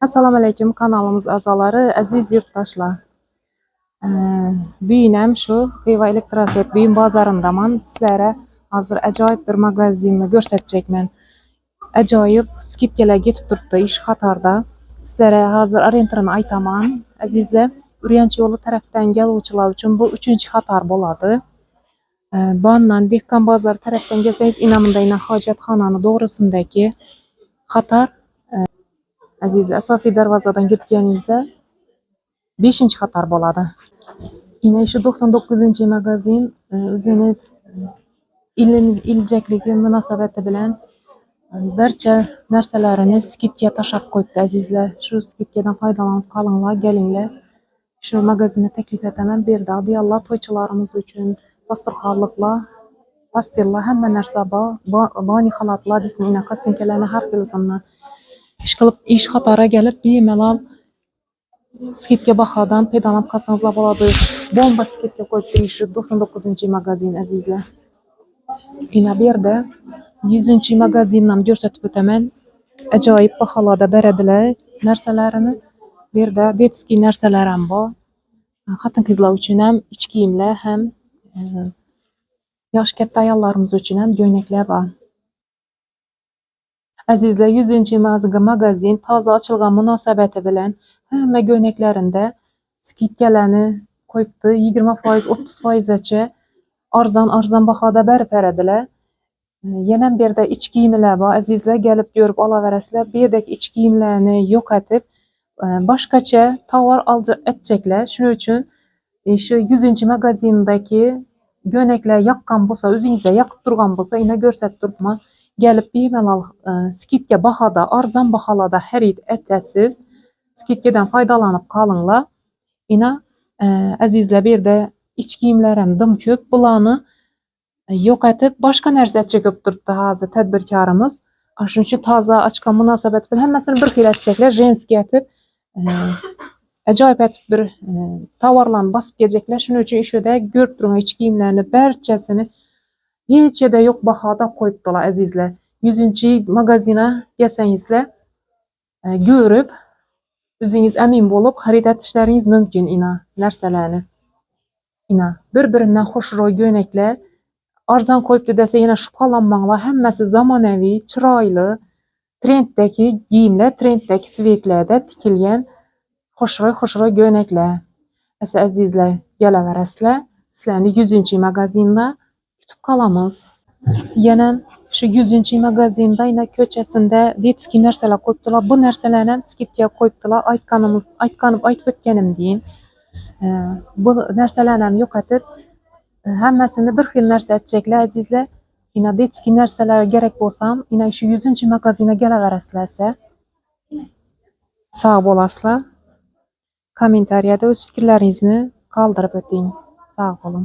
Assalamu alaykum kanalımız a'zolari, aziz yurtdoshlar. Bugün şu Xiva Elektroset buyum bozoridaman. Sizlarga hozir ajoyib bir magazinni ko'rsatacakman. Ajoyib skidkalar ketib turibdi ish qatorda. Sizlarga hozir orientirini aytaman. Azizlar, Urganch yo'li tarafdan keluvchilar uchun bu 3-qator bo'ladi. Bundan Dehqon bozori tarafdan kelsangiz, inamındayna hojatxonani to'g'risindagi qator. Aziz, asosiy darvozadan kirganingizda 5-qator bo'ladi. Yine şu 99-magazin o'zini iljakligi munosabati bilan barcha narsalarini skidga tashlab qo'yibdi azizlar. Shu skidkadan foydalanib qolinglar, kelinglar. Shu magazinni taklif etaman. Bu yerda adiyallar to'ychilarimiz uchun dasturxonliklar, pastellar, hamma narsa bor. Boni xalatlar, desmina kostyumkalarni har xil zamon ish qatori kelib bemalol skidga bahodan foydalanib qolsangizlar bo'ladi. Bomba skidga qo'yibdi shu 99-magazin azizlar. Yine bir yerda 100-magazinni ham ko'rsatib o'taman. Ajoyib baholarda beradilar narsalarini. Bu yerda detskiy narsalar ham bor. Xotin-qizlar uchun ham ich kiyimlar, ham yosh katta ayollarimiz uchun ham ko'ylaklar bor. Azizlar, 100-magazin toza ochilgan munosabati bilan hamma ko'ylaklarida skidkalarni qo'yibdi. 20%, 30%gacha arzon bahoda berib beradilar. Yana bir yerda iç kiyimlar bor azizlar, kelib ko'rib olaverasizlar. Bu yerdagi iç kiyimlarni yo'qotib boshqacha tovar olacaklar. Shuning uchun shu 100-magazindagi ko'ylaklar yoqqan bo'lsa, o'zingizga yoqib turgan bo'lsa, ina ko'rsatib turibman. Gelip bemalol skidga bahoda, arzon baholarda xarid etasiz. Skidkadan foydalanib qolinglar. Ina azizlar, bu yerda iç kiyimlar ham dim ko'p. Bularni yo'qotib boshqa narsa chekib turibdi hozir tadbirkorimiz. Shuning uchun toza ochgan munosabat bilan hammasini bir xil atacaklar, jenskiy atib ajoyib atib bir tovarlarni bosib keleceklar. Shuning uchun ishida ko'rib turgan ich kiyimlarni barchasini hechida yo'q bahoda qo'yibdilar azizlar. 100-magazina kelsangizlar ko'rib o'zingiz amin bo'lib xarid etishlaringiz mumkin ina narsalarni. Ina bir-biridan xushro'y ko'ylaklar arzon qo'yibdi desa yana shubhalanmanglar. Hammasi zamonaviy, chiroyli, trenddagi kiyimlar, trenddagi svetlarda tikilgan xushro'y ko'ylaklar. Azizlar, kelaverasizlar. Sizlarni 100-magazinda kutib qolamiz. Yana shu 100-magazinda ina ko'chasida detskiy narsalar qo'yibdilar. Bu narsalarni ham skidga qo'yibdilar. Aytib o'tganimdek, bu narsalarni ham yo'qotib hammasini bir xil narsa atacaklar azizlar. Ina detskiy narsalar kerak bo'lsam, ina shu 100-magazinga kelaverasizlar. Sog' bo'lasizlar. Kommentariyada o'z fikrlaringizni qoldirib o'ting. Sog' bo'lin.